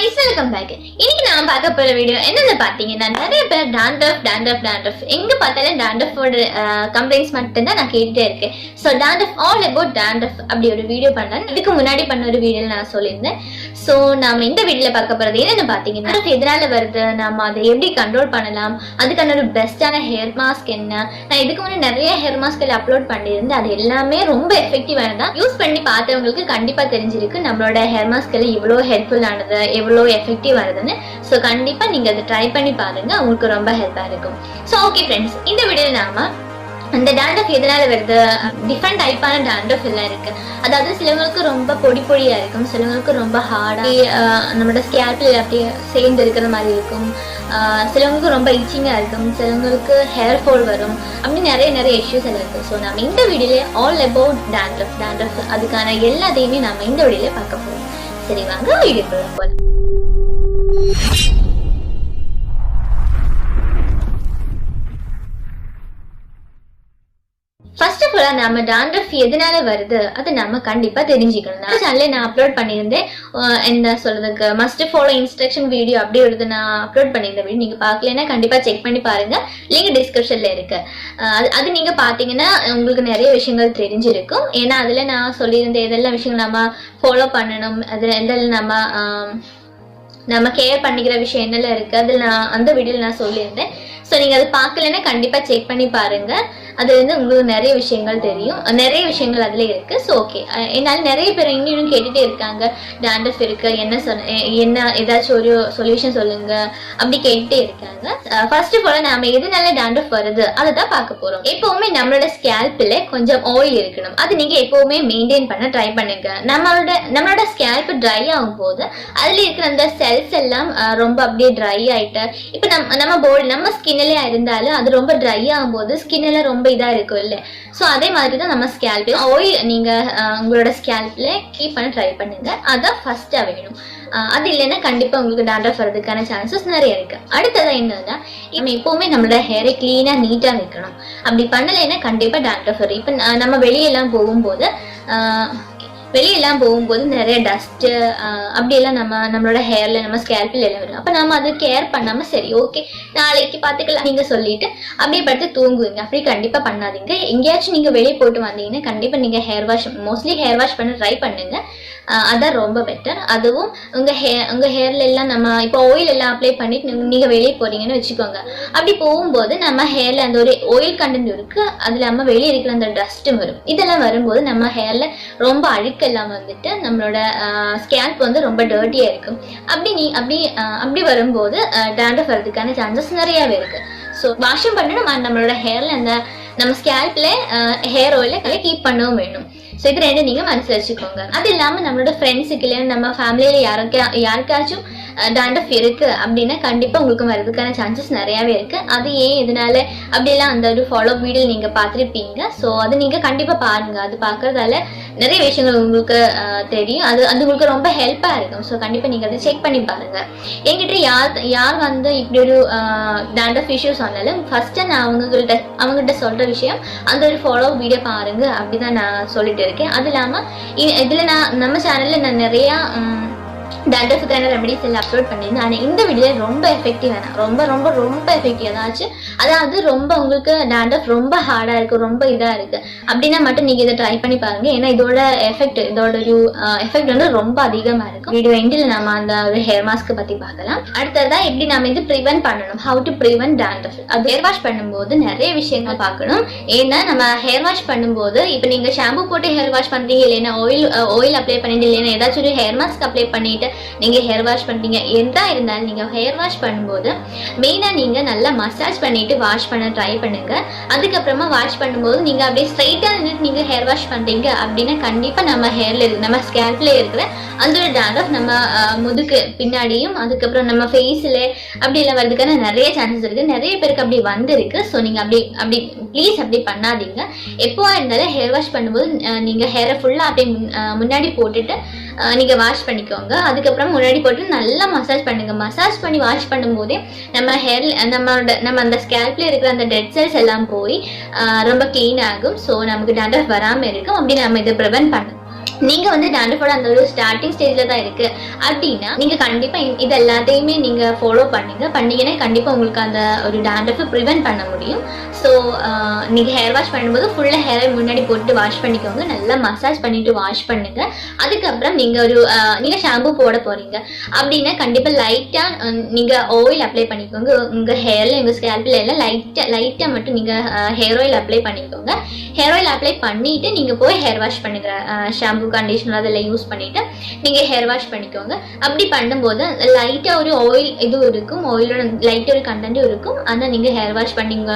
guys, welcome back. இன்னைக்கு நான் பார்க்க போற வீடியோ என்னன்னு பாத்தீங்கன்னா நிறைய பேர் dandruff எங்க பார்த்தாலும் dandruff ஓட கம்ப்ளைண்ட்ஸ் மட்டும் தான் நான் கேட்டுட்டே இருக்கேன். So dandruff all about dandruff அப்படி ஒரு வீடியோ பண்ணேன். இதுக்கு முன்னாடி பண்ண ஒரு வீடியோல நான் சொல்லியிருந்தேன். சோ நாம இந்த வீடியோல பார்க்க போறது என்னன்னு பாத்தீங்கன்னா எதனால வருது, நாம அதை எப்படி கண்ட்ரோல் பண்ணலாம், அதுக்கான ஒரு பெஸ்டான ஹேர் மாஸ்க் என்ன. நான் இதுக்கு முன்னாடி நிறைய ஹேர் மாஸ்க் அப்லோட் பண்ணியிருந்தேன். அது எல்லாமே ரொம்ப எஃபெக்டிவானதா யூஸ் பண்ணி பார்த்தவங்களுக்கு கண்டிப்பா தெரிஞ்சிருக்கு நம்மளோட ஹேர் மாஸ்க் இவ்வளவு ஹெல்ப்ஃபுல் ஆனது, எவ்வளவு எஃபெக்டிவ் ஆனதுன்னு. சோ கண்டிப்பா நீங்க அதை ட்ரை பண்ணி பாருங்க, உங்களுக்கு ரொம்ப ஹெல்ப்பா இருக்கும். சோ ஓகே ஃப்ரெண்ட்ஸ், இந்த வீடியோல நாம அந்த dandruff எதனால வருது, டிஃப்ரெண்ட் டைப்பான dandruff எல்லாம் இருக்கு. அதாவது சிலவங்களுக்கு ரொம்ப பொடி பொடியா இருக்கும், சிலவங்களுக்கு ரொம்ப ஹார்டா நம்மளோட ஸ்கேல்ப்ல அப்படியே சேர்ந்து இருக்கிற மாதிரி இருக்கும், சிலவங்களுக்கு ரொம்ப இச்சிங்கா இருக்கும், சிலவங்களுக்கு ஹேர் ஃபால் வரும், அப்படி நிறைய இஷ்யூஸ் எல்லாம் இருக்கு. ஸோ நம்ம இந்த வீடியோல ஆல் அபவுட் dandruff அதுக்கான எல்லாத்தையுமே நம்ம இந்த வீடியோல பார்க்க போறோம். சரி வாங்க வீடியோக்குள்ள போலாம். ஃபர்ஸ்ட் ஆஃப் ஆல் நம்ம dandruff எதனால வருது அது நம்ம கண்டிப்பா தெரிஞ்சுக்கணும். நான் சேனல்ல நான் அப்லோட் பண்ணியிருந்தேன், என்ன சொல்றதுக்கு மஸ்ட் ஃபாலோ இன்ஸ்ட்ரக்ஷன் வீடியோ அப்படி ஒரு நான் அப்லோட் பண்ணியிருந்த வீடியோ நீங்க பார்க்கலன்னா கண்டிப்பா செக் பண்ணி பாருங்க, லிங்க் டிஸ்கிரிப்ஷன்ல இருக்கு. அது நீங்க பாத்தீங்கன்னா உங்களுக்கு நிறைய விஷயங்கள் தெரிஞ்சிருக்கும். ஏன்னா அதுல நான் சொல்லியிருந்தேன் எதெல்லாம் விஷயங்கள் நம்ம ஃபாலோ பண்ணணும், அதுல எதெல்லாம் நம்ம கேர் பண்ணிக்கிற விஷயம் என்னெல்லாம் இருக்கு, அதில் நான் அந்த வீடியோவில் நான் சொல்லியிருந்தேன். ஸோ நீங்கள் அதை பார்க்கலன்னா கண்டிப்பாக செக் பண்ணி பாருங்க, அது உங்களுக்கு நிறைய விஷயங்கள் தெரியும், நிறைய விஷயங்கள் அதில் இருக்கு. ஸோ ஓகே, என்னால் நிறைய பேர் இன்னும் கேட்டுகிட்டே இருக்காங்க dandruff இருக்கு, என்ன ஏதாச்சும் ஒரு சொல்யூஷன் சொல்லுங்க அப்படி கேட்டுட்டே இருக்காங்க. ஃபர்ஸ்ட் ஆஃப் ஆல் நாம எதனால dandruff வருது அதை தான் பார்க்க போறோம். எப்பவுமே நம்மளோட ஸ்கேல்ப்ல கொஞ்சம் ஆயில் இருக்கணும், அது நீங்க எப்பவுமே மெயின்டைன் பண்ண ட்ரை பண்ணுங்க. நம்மளோட ஸ்கேல்ப் ட்ரை ஆகும் போது அதுல இருக்கிற அந்த செல்ஸ் எல்லாம் ரொம்ப அப்படியே ட்ரை ஆயிட்டு, இப்ப நம்ம பாடி நம்ம ஸ்கின்லயா இருந்தாலும் அது ரொம்ப ட்ரை ஆகும் போது ஸ்கின் எல்லாம் ரொம்ப இதா இருக்கும் இல்ல. சோ அதே மாதிரிதான் நம்ம ஸ்கேல்ப் ஆயில் நீங்க உங்களோட ஸ்கேல்ப்ல கீப் பண்ண ட்ரை பண்ணுங்க, அதான் ஃபர்ஸ்டா வேணும். அது இல்லைன்னா கண்டிப்பா உங்களுக்கு dandruff வரதுக்கான சான்சஸ் நிறைய இருக்கு. அடுத்தது என்னன்னா நம்ம எப்பவுமே நம்மளோட ஹேரை கிளீனா நீட்டா வைக்கணும். அப்படி பண்ணலைன்னா கண்டிப்பா dandruff வரும். இப்ப நம்ம வெளியெல்லாம் போகும்போது நிறைய டஸ்ட் அப்படியெல்லாம் நம்மளோட ஹேர்ல நம்ம ஸ்கேல்ப்ல எல்லாம் வரும். அப்ப நம்ம அதை கேர் பண்ணாம சரி ஓகே நாளைக்கு பாத்துக்கலாம் நீங்க சொல்லிட்டு அப்படியே படுத்து தூங்குவீங்க. அப்படி கண்டிப்பா பண்ணாதீங்க. எங்கேயாச்சும் நீங்க வெளியே போட்டு வந்தீங்கன்னா கண்டிப்பா நீங்க மோஸ்ட்லி ஹேர் வாஷ் பண்ண ட்ரை பண்ணுங்க, அதான் ரொம்ப பெட்டர். அதுவும் உங்க ஹேர்ல எல்லாம் நம்ம இப்போ ஆயில் எல்லாம் அப்ளை பண்ணிட்டு நீங்க வெளியே போறீங்கன்னு வச்சுக்கோங்க. அப்படி போகும்போது நம்ம ஹேர்ல அந்த ஒரு ஆயில் கண்டென்ட் இருக்கு, அதுல நம்ம வெளியே இருக்கிற அந்த டஸ்ட்டும் வரும். இதெல்லாம் வரும்போது நம்ம ஹேர்ல ரொம்ப அழுக்கெல்லாம் வந்துட்டு நம்மளோட ஸ்கேல்ப் வந்து ரொம்ப டர்ட்டியா இருக்கும். அப்படி வரும்போது dandruff வரதுக்கான சான்சஸ் நிறையவே இருக்கு. ஸோ வாஷும் பண்ணணும், நம்மளோட ஹேர்ல அந்த நம்ம ஸ்கேல்ப்ல ஹேர் ஆயில கீப் பண்ணவும் வேணும். ஸோ இது ரெண்டு நீங்க மனசுல வச்சுக்கோங்க. அது இல்லாம நம்மளோட ஃப்ரெண்ட்ஸுக்கு இல்லையா நம்ம ஃபேமிலியில யாருக்காச்சும் dandruff இருக்கு அப்படின்னா கண்டிப்பா உங்களுக்கு வரதுக்கான சான்சஸ் நிறையவே இருக்கு. அது ஏன் எதனால அப்படியெல்லாம் அந்த ஒரு ஃபாலோ வீடியோ நீங்க பார்த்துருப்பீங்க. ஸோ அது நீங்க கண்டிப்பா பாருங்க, அது பார்க்கறதால நிறைய விஷயங்கள் உங்களுக்கு தெரியும், அது உங்களுக்கு ரொம்ப ஹெல்ப்பா இருக்கும். ஸோ கண்டிப்பா நீங்க அதை செக் பண்ணி பாருங்க. என்கிட்ட யார் வந்து இப்படி ஒரு dandruff இஷ்யூ சொன்னாலும் ஃபர்ஸ்ட் நான் அவங்ககிட்ட சொல்ற விஷயம் அந்த ஒரு ஃபாலோ வீடியோ பாருங்க அப்படிதான் நான் சொல்லிட்டு இருக்கேன். அது இல்லாம இதுல நம்ம சேனல்ல நான் நிறைய dandruffுக்கான ரெமெடிஸ் எல்லாம் அப்லோட் பண்ணியிருந்தேன். ஆனால் இந்த வீடியோ ரொம்ப எஃபெக்டிவான ரொம்ப எஃபெக்டிவ் ஏதாச்சும், அதாவது ரொம்ப உங்களுக்கு dandruff ரொம்ப ஹார்டா இருக்கு, ரொம்ப இதா இருக்கு அப்படின்னா மட்டும் நீங்க இதை ட்ரை பண்ணி பாருங்க. ஏன்னா இதோட எஃபெக்ட் வந்து ரொம்ப அதிகமா இருக்கும். வீடியோ எண்டில் நம்ம அந்த ஒரு ஹேர் மாஸ்க் பத்தி பார்க்கலாம். அடுத்ததான் எப்படி நம்ம இது ப்ரிவென்ட் பண்ணணும், ஹவு டு ப்ரிவென்ட் dandruff. அது ஹேர் வாஷ் பண்ணும்போது நிறைய விஷயங்கள் பார்க்கணும். ஏன்னா நம்ம ஹேர் வாஷ் பண்ணும்போது இப்ப நீங்க ஷாம்பு போட்டு ஹேர் வாஷ் பண்றீங்க, இல்லைன்னா ஆயில் அப்ளை பண்ணிட்டு, இல்லைன்னா ஏதாச்சும் ஒரு ஹேர் மாஸ்க் அப்ளை பண்ணிட்டு நீங்க ஹேர் வாஷ் பண்றீங்க. எதா இருந்தாலும் நீங்க ஹேர் வாஷ் பண்ணும்போது மெயினா நீங்க நல்லா மசாஜ் பண்ணிட்டு வாஷ் பண்ண ட்ரை பண்ணுங்க. அதுக்கப்புறமா வாஷ் பண்ணும்போது நீங்க அப்படியே ஸ்ட்ரைட்டா நின்றுட்டு நீங்க ஹேர் வாஷ் பண்றீங்க அப்படின்னா கண்டிப்பா நம்ம ஸ்கேல்ப்ல இருக்கிற அந்த ஒரு dandruff நம்ம முதுகு பின்னாடியும் அதுக்கப்புறம் நம்ம ஃபேஸ்ல அப்படி எல்லாம் வரதுக்கான நிறைய சான்சஸ் இருக்கு. நிறைய பேருக்கு அப்படி வந்திருக்கு. ஸோ நீங்க அப்படி ப்ளீஸ் அப்படி பண்ணாதீங்க. எப்போவா இருந்தாலும் ஹேர் வாஷ் பண்ணும்போது நீங்க ஹேரை ஃபுல்லா அப்படியே முன்னாடி போட்டுட்டு நீங்க வாஷ் பண்ணிக்கோங்க. அதுக்கப்புறம் முன்னாடி போட்டு நல்லா மசாஜ் பண்ணுங்க. மசாஜ் பண்ணி வாஷ் பண்ணும்போதே நம்ம ஹேர்ல நம்ம அந்த ஸ்கேல்ப்ல இருக்கிற அந்த டெட் செல்ஸ் எல்லாம் போய் ரொம்ப கிளீன் ஆகும். ஸோ நமக்கு dandruff வராம இருக்கும். அப்படி நம்ம இதை ப்ரிவென்ட் பண்ணணும். நீங்க வந்து டேண்ட்ரஃபோட அந்த ஒரு ஸ்டார்டிங் ஸ்டேஜ்ல தான் இருக்கு அப்படின்னா நீங்க கண்டிப்பா இது எல்லாத்தையுமே நீங்க ஃபாலோ பண்ணீங்கன்னா கண்டிப்பா உங்களுக்கு அந்த ஒரு டேண்ட்ரஃபை ப்ரிவென்ட் பண்ண முடியும். ஸோ நீங்க ஹேர் வாஷ் பண்ணும்போது ஃபுல்லா ஹேரை முன்னாடி போட்டு வாஷ் பண்ணிக்கோங்க, நல்லா மசாஜ் பண்ணிட்டு வாஷ் பண்ணுங்க. அதுக்கப்புறம் நீங்க ஷாம்பு போட போறீங்க அப்படின்னா கண்டிப்பா லைட்டா நீங்க ஆயில் அப்ளை பண்ணிக்கோங்க. உங்க ஹேர்ல உங்க ஸ்கேல்ப்ல எல்லாம் லைட்டா மட்டும் நீங்க ஹேர் ஆயில் அப்ளை பண்ணிக்கோங்க. ஹேர் ஆயில் அப்ளை பண்ணிட்டு நீங்க போய் ஹேர் வாஷ் பண்ணுங்க. ஷாம்பு கண்டிஷனர் அதெல்லாம் யூஸ் பண்ணிட்டு நீங்க ஹேர் வாஷ் பண்ணிக்கோங்க. அப்படி பண்ணும்போது லைட்டா ஒரு ஆயில் இது இருக்கும், ஆயிலோட லைட்டா ஒரு கண்டென்ட்டும் இருக்கும். ஆனா நீங்க ஹேர் வாஷ் பண்ணீங்க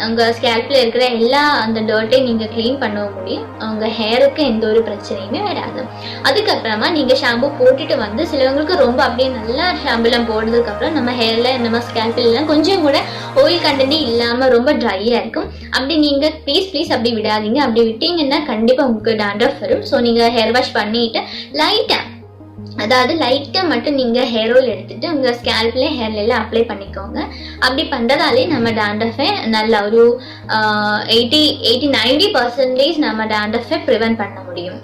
உங்க ஸ்கேல்ப்ல இருக்கிற எல்லா அந்த டர்ட்டையும் நீங்க கிளீன் பண்ண முடியும். உங்க ஹேருக்கு எந்த ஒரு பிரச்சனையுமே வராது. அதுக்கப்புறமா நீங்க ஷாம்பு போட்டுட்டு வந்து சிலவங்களுக்கு ரொம்ப அப்படியே நல்லா ஷாம்புலாம் போடுறதுக்கு அப்புறம் நம்ம ஹேர்ல நம்ம ஸ்கேல்ப்ல எல்லாம் கொஞ்சம் கூட ஆயில் கண்டென்ட் இல்லாம ரொம்ப ட்ரையா இருக்கும். அப்படி நீங்க ப்ளீஸ் அப்படி விடாதீங்க. அப்படி விட்டீங்கன்னா கண்டிப்பா உங்களுக்கு டேண்ட்ரஃப் வரும். ஸோ நீங்க ஹேர் வாஷ் பண்ணிட்டு லைட்டா மட்டும் நீங்க ஹேர் ஆயில் எடுத்துட்டு உங்க ஸ்கேல்ப்ல ஹேர்ல எல்லாம் அப்ளை பண்ணிக்கோங்க. அப்படி பண்றதாலே நம்ம டேண்ட்ரஃபை நல்ல ஒரு 80-90% நம்ம டேண்ட்ரஃபை ப்ரிவென்ட் பண்ண முடியும்.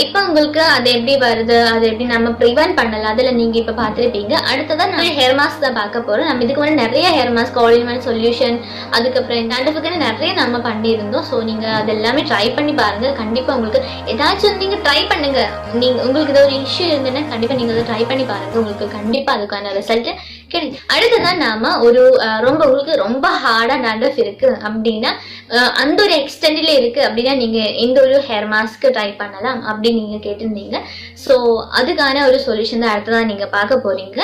இப்போ உங்களுக்கு அது எப்படி வருது, அது எப்படி நம்ம ப்ரிவென்ட் பண்ணலாம், அதுல நீங்க இப்ப பார்த்துருப்பீங்க. அடுத்ததான் நம்ம ஹேர் மாஸ்க் தான் பார்க்க போறோம். நம்ம இதுக்கு முன்னாடி நிறைய hair mask, all in one solution, அதுக்கப்புறம் டேண்ட்ரஃபுக்கு நிறைய நம்ம பண்ணியிருந்தோம். ஸோ நீங்க அது எல்லாமே ட்ரை பண்ணி பாருங்க. கண்டிப்பா உங்களுக்கு ஏதாச்சும் நீங்க ட்ரை பண்ணுங்க. உங்களுக்கு ஏதாவது ஒரு இஷ்யூ இருந்ததுன்னா கண்டிப்பா நீங்க அதை ட்ரை பண்ணி பாருங்க. உங்களுக்கு கண்டிப்பா அதுக்கான ரிசல்ட் கிடைக்கும். அடுத்ததான் நாம உங்களுக்கு ரொம்ப ஹார்டா டேண்ட்ரஃப் இருக்கு அப்படின்னா, அந்த ஒரு எக்ஸ்டென்ட்ல இருக்கு அப்படின்னா நீங்க எந்த ஒரு ஹேர் மாஸ்க் ட்ரை பண்ணலாம் அப்படின்னு நீங்க கேட்டிருந்தீங்க. ஸோ அதுக்கான ஒரு சொல்யூஷன் தான் அடுத்ததான் நீங்க பார்க்க போறீங்க.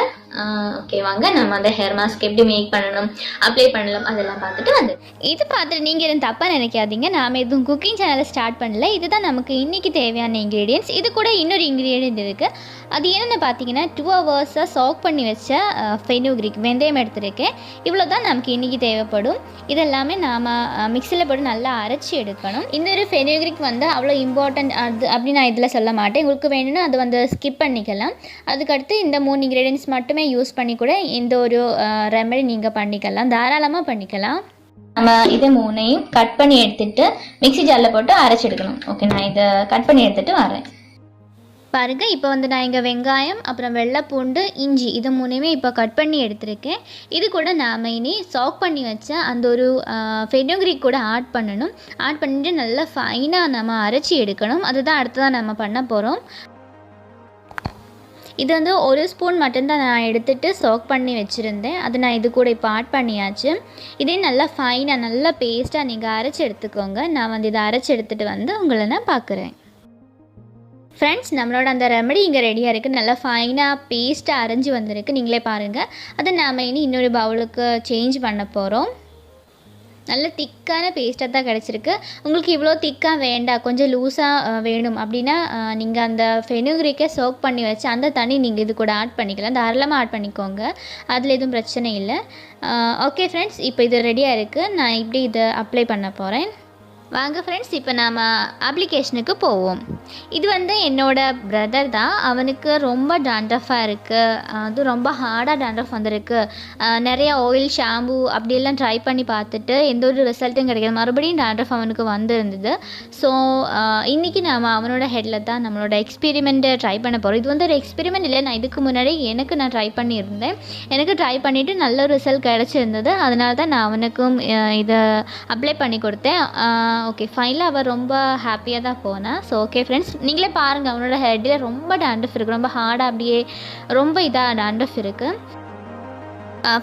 ஓகே, வாங்க நம்ம அந்த ஹேர் மாஸ்க் எப்படி மேக் பண்ணணும், அப்ளை பண்ணலாம் அதெல்லாம் பார்த்துட்டு இது பார்த்துட்டு நீங்கள் எதுவும் தப்பாக நினைக்காதீங்க. நாம் எதுவும் குக்கிங் சேனலை ஸ்டார்ட் பண்ணல. இதுதான் நமக்கு இன்றைக்கி தேவையான இன்க்ரீடியன்ஸ். இது கூட இன்னொரு இன்க்ரீடியன்ட் இருக்குது. அது என்னென்னு பார்த்தீங்கன்னா 2 hours சாக் பண்ணி வச்ச ஃபெனுக்ரிக் வெந்தயம் எடுத்துருக்கேன். இவ்வளோ தான் நமக்கு இன்றைக்கி தேவைப்படும். இதெல்லாமே நாம் மிக்சியில் போட்டு நல்லா அரைச்சி எடுக்கணும். இன்னொரு ஃபெனுக்ரிக் வந்து அவ்வளோ இம்பார்ட்டன்ட் அது அப்படி நான் இதில் சொல்ல மாட்டேன். உங்களுக்கு வேணும்னா அது வந்து ஸ்கிப் பண்ணிக்கலாம். அதுக்கடுத்து இந்த 3 இன்க்ரீடியன்ஸ் மட்டுமே யூஸ் பண்ணி கூட இந்த ஒரு ரெமெடி நீங்கள் பண்ணிக்கலாம், தாராளமாக பண்ணிக்கலாம். நம்ம இதை 3ஐயும் கட் பண்ணி எடுத்துட்டு மிக்சி ஜாரில் போட்டு அரைச்சி எடுக்கணும். ஓகே, நான் இதை கட் பண்ணி எடுத்துட்டு வரேன். பாருங்க, இப்போ வந்து நான் இங்கே வெங்காயம், அப்புறம் வெள்ளை பூண்டு, இஞ்சி இது 3ஐயுமே இப்போ கட் பண்ணி எடுத்திருக்கேன். இது கூட நாம் இனி சாக் பண்ணி வச்ச அந்த ஒரு ஃபெனுக்ரிக் கூட ஆட் பண்ணணும். ஆட் பண்ணிட்டு நல்லா ஃபைனாக நம்ம அரைச்சி எடுக்கணும். அதுதான் அடுத்ததான் நம்ம பண்ண போகிறோம். இது வந்து 1 ஸ்பூன் மட்டும்தான் நான் எடுத்துகிட்டு சாக் பண்ணி வச்சுருந்தேன். அது நான் இது கூட இப்போ ஆட் பண்ணியாச்சு. இதே நல்லா ஃபைனாக நல்லா பேஸ்ட்டாக நீங்கள் அரைச்சி எடுத்துக்கோங்க. நான் வந்து இதை அரைச்சி எடுத்துகிட்டு வந்து உங்களை நான் பார்க்குறேன். ஃப்ரெண்ட்ஸ், நம்மளோட அந்த ரெமெடி இங்கே ரெடியாக இருக்குது. நல்லா ஃபைனாக பேஸ்ட்டாக அரைஞ்சி வந்திருக்கு. நீங்களே பாருங்கள். அதை நாம் இனி இன்னொரு பவுலுக்கு சேஞ்ச் பண்ண போகிறோம். நல்ல திக்கான பேஸ்ட்டாக தான் கிடச்சிருக்கு. உங்களுக்கு இவ்வளோ திக்காக வேண்டாம், கொஞ்சம் லூஸாக வேணும் அப்படின்னா நீங்கள் அந்த ஃபெனுக்ரிக்கை சோக் பண்ணி வச்சு அந்த தண்ணி நீங்கள் இது கூட ஆட் பண்ணிக்கலாம். தாராளமாக ஆட் பண்ணிக்கோங்க, அதில் எதுவும் பிரச்சனை இல்லை. ஓகே ஃப்ரெண்ட்ஸ், இப்போ இது ரெடியாக இருக்குது. நான் இப்படி இதை அப்ளை பண்ண போகிறேன். வாங்க ஃப்ரெண்ட்ஸ், இப்போ நாம் அப்ளிகேஷனுக்கு போவோம். இது வந்து என்னோடய பிரதர் தான். அவனுக்கு ரொம்ப டேண்ட்ரஃபாக இருக்குது. அது ரொம்ப ஹார்டாக டேண்ட்ரஃப் வந்திருக்கு. நிறைய ஆயில், ஷாம்பு அப்படியெல்லாம் ட்ரை பண்ணி பார்த்துட்டு எந்த ஒரு ரிசல்ட்டும் கிடைக்காது. மறுபடியும் டேண்ட்ரஃப் அவனுக்கு வந்திருந்தது. ஸோ இன்றைக்கி நாம் அவனோட ஹெட்டில் தான் நம்மளோட எக்ஸ்பெரிமெண்ட்டை ட்ரை பண்ண போகிறோம். இது வந்து ஒரு எக்ஸ்பெரிமெண்ட் இல்லை, நான் இதுக்கு முன்னாடி நான் ட்ரை பண்ணியிருந்தேன். எனக்கு ட்ரை பண்ணிவிட்டு நல்ல ரிசல்ட் கிடச்சிருந்தது. அதனால தான் நான் அவனுக்கும் இதை அப்ளை பண்ணி கொடுத்தேன். ஓகே, ஃபைனலாக அவள் ரொம்ப ஹாப்பியாக தான் போனேன். ஸோ ஓகே ஃப்ரெண்ட்ஸ், நீங்களே பாருங்கள், அவனோட ஹெட்டில் ரொம்ப டேண்ட்ரஃப் இருக்குது. ரொம்ப ஹார்டாக அப்படியே ரொம்ப இதாக டேண்ட்ரஃப் இருக்குது.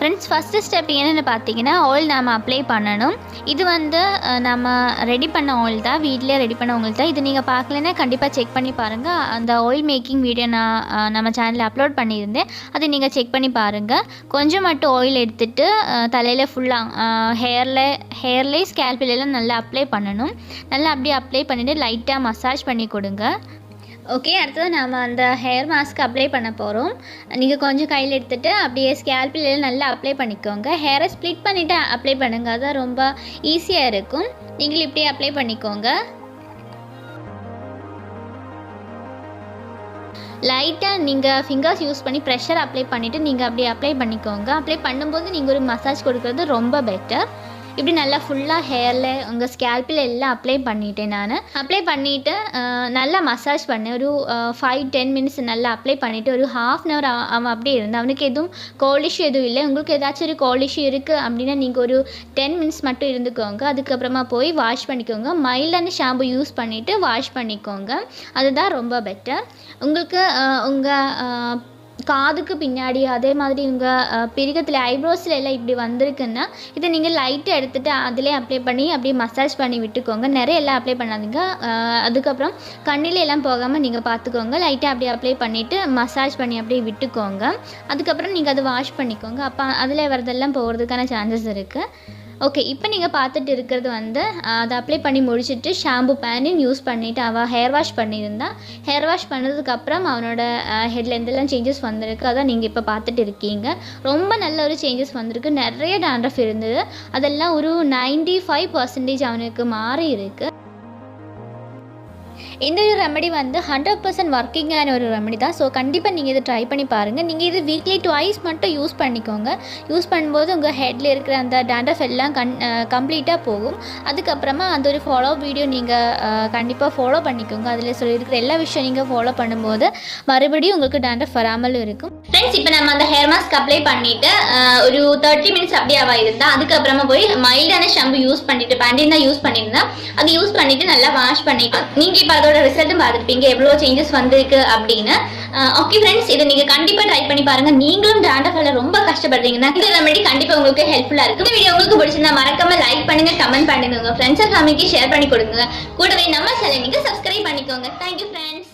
ஃப்ரெண்ட்ஸ், ஃபஸ்ட்டு ஸ்டெப் என்னென்னு பார்த்தீங்கன்னா ஆயில் நாம் அப்ளை பண்ணணும். இது வந்து நம்ம ரெடி பண்ண ஆயில் தான், வீட்டிலே ரெடி பண்ண ஆயில் தான். இது நீங்கள் பார்க்கலன்னா கண்டிப்பாக செக் பண்ணி பாருங்கள். அந்த ஆயில் மேக்கிங் வீடியோ நான் நம்ம சேனலில் அப்லோட் பண்ணியிருந்தேன். அதை நீங்கள் செக் பண்ணி பாருங்கள். கொஞ்சம் மட்டும் ஆயில் எடுத்துகிட்டு தலையில் ஃபுல்லாக ஹேர்லே ஸ்கேல்பிலெல்லாம் நல்லா அப்ளை பண்ணணும். நல்லா அப்படியே அப்ளை பண்ணிவிட்டு லைட்டாக மசாஜ் பண்ணி கொடுங்க. ஓகே, அடுத்தது நாம் அந்த ஹேர் மாஸ்க் அப்ளை பண்ண போகிறோம். நீங்கள் கொஞ்சம் கையில் எடுத்துகிட்டு அப்படியே ஸ்கேல்பில் நல்லா அப்ளை பண்ணிக்கோங்க. ஹேரை ஸ்ப்ளிட் பண்ணிவிட்டு அப்ளை பண்ணுங்கள், அதுதான் ரொம்ப ஈஸியாக இருக்கும். நீங்களும் இப்படியே அப்ளை பண்ணிக்கோங்க. லைட்டாக நீங்கள் ஃபிங்கர்ஸ் யூஸ் பண்ணி ப்ரெஷர் அப்ளை பண்ணிவிட்டு நீங்கள் அப்படியே அப்ளை பண்ணிக்கோங்க. அப்ளை பண்ணும்போது நீங்கள் ஒரு மசாஜ் கொடுக்குறது ரொம்ப பெட்டர். இப்படி நல்லா ஃபுல்லாக ஹேரில் உங்கள் ஸ்கேல்பில் எல்லாம் அப்ளை பண்ணிட்டேன். நான் அப்ளை பண்ணிவிட்டு நல்லா மசாஜ் பண்ணேன். ஒரு 5-10 மினிட்ஸ் நல்லா அப்ளை பண்ணிவிட்டு ஒரு ½ அவன் அப்படியே இருந்தான். அவனுக்கு எதுவும் கோல்ட் இஷ்யூ எதுவும் இல்லை. உங்களுக்கு ஏதாச்சும் ஒரு கோல்ட் இஷ்யூ இருக்குது அப்படின்னா நீங்கள் ஒரு 10 மினிட்ஸ் மட்டும் இருந்துக்கோங்க. அதுக்கப்புறமா போய் வாஷ் பண்ணிக்கோங்க. மைல்டான ஷாம்பு யூஸ் பண்ணிவிட்டு வாஷ் பண்ணிக்கோங்க. அதுதான் ரொம்ப பெட்டர். உங்களுக்கு உங்கள் காதுக்கு பின்னாடி அதே மாதிரி உங்கள் பிரிகத்தில் ஐப்ரோஸில் எல்லாம் இப்படி வந்திருக்குன்னா இதை நீங்கள் லைட்டாக எடுத்துகிட்டு அதிலே அப்ளை பண்ணி அப்படியே மசாஜ் பண்ணி விட்டுக்கோங்க. நிறைய எல்லாம் அப்ளை பண்ணாதீங்க. அதுக்கப்புறம் கண்ணில் எல்லாம் போகாமல் நீங்கள் பார்த்துக்கோங்க. லைட்டாக அப்படியே அப்ளை பண்ணிவிட்டு மசாஜ் பண்ணி அப்படியே விட்டுக்கோங்க. அதுக்கப்புறம் நீங்கள் அதை வாஷ் பண்ணிக்கோங்க. அப்போ அதில் வரதெல்லாம் போகிறதுக்கான சான்சஸ் இருக்குது. ஓகே, இப்போ நீங்கள் பார்த்துட்டு இருக்கிறது அதை அப்ளை பண்ணி முடிச்சுட்டு ஷாம்பு பேனின் யூஸ் பண்ணிவிட்டு அவள் ஹேர் வாஷ் பண்ணியிருந்தா. ஹேர் வாஷ் பண்ணதுக்கப்புறம் அவனோட ஹெட்டில் எந்தெல்லாம் சேஞ்சஸ் வந்திருக்கு அதான் நீங்கள் இப்போ பார்த்துட்டு இருக்கீங்க. ரொம்ப நல்ல ஒரு சேஞ்சஸ் வந்திருக்கு. நிறைய டேண்ட்ரஃப் இருந்தது, அதெல்லாம் ஒரு 95% அவனுக்கு மாறி இருக்குது. இந்த ஒரு ரெமெடி 100% ஒர்க்கிங்கான ஒரு ரெமெடி தான். ஸோ கண்டிப்பாக நீங்கள் இதை ட்ரை பண்ணி பாருங்கள். நீங்கள் இது வீக்லி 2 மட்டும் யூஸ் பண்ணிக்கோங்க. யூஸ் பண்ணும்போது உங்கள் ஹெட்டில் இருக்கிற அந்த டேண்ட்ரஃப் எல்லாம் கம்ப்ளீட்டாக போகும். அதுக்கப்புறமா அந்த ஒரு ஃபாலோ வீடியோ நீங்கள் கண்டிப்பாக ஃபாலோ பண்ணிக்கோங்க. அதில் சொல்லியிருக்கிற எல்லா விஷயம் நீங்கள் ஃபாலோ பண்ணும்போது மறுபடியும் உங்களுக்கு டேண்ட்ரஃப் வராமல் இருக்கும். ஃப்ரெண்ட்ஸ், இப்போ நம்ம அந்த ஹேர் மாஸ்க் அப்ளை பண்ணிவிட்டு ஒரு 30 மினிட்ஸ் அப்படியே அவள் இருந்தால். அதுக்கப்புறமா போய் மைல்டான ஷாம்பு யூஸ் பண்ணிவிட்டு பேண்டின் தான் யூஸ் பண்ணியிருந்தா. அது யூஸ் பண்ணிவிட்டு நல்லா வாஷ் பண்ணிவிட்டு நீங்கள் இப்போ அதோட ரிசல்ட்டும் பார்த்துருப்பீங்க எவ்வளோ சேஞ்சஸ் வந்திருக்கு அப்படின்னு. ஓகே ஃப்ரெண்ட்ஸ், இதை நீங்கள் கண்டிப்பாக ட்ரை பண்ணி பாருங்க. நீங்களும் டேண்ட்ரஃப்ல ரொம்ப கஷ்டப்படுறீங்கன்னா இந்த ரெமெடி கண்டிப்பாக உங்களுக்கு ஹெல்ப்ஃபுல்லாக இருக்கும். இந்த வீடியோ உங்களுக்கு பிடிச்சிருந்தா மறக்காம லைக் பண்ணுங்க, கமெண்ட் பண்ணுங்க, உங்க ஃப்ரெண்ட்ஸ் அண்ட் ஃபேமிலிக்கு ஷேர் பண்ணி கொடுங்க. கூடவே நம்ம சேனலை நீங்க சப்ஸ்கிரைப் பண்ணிக்கோங்க. Thank you friends.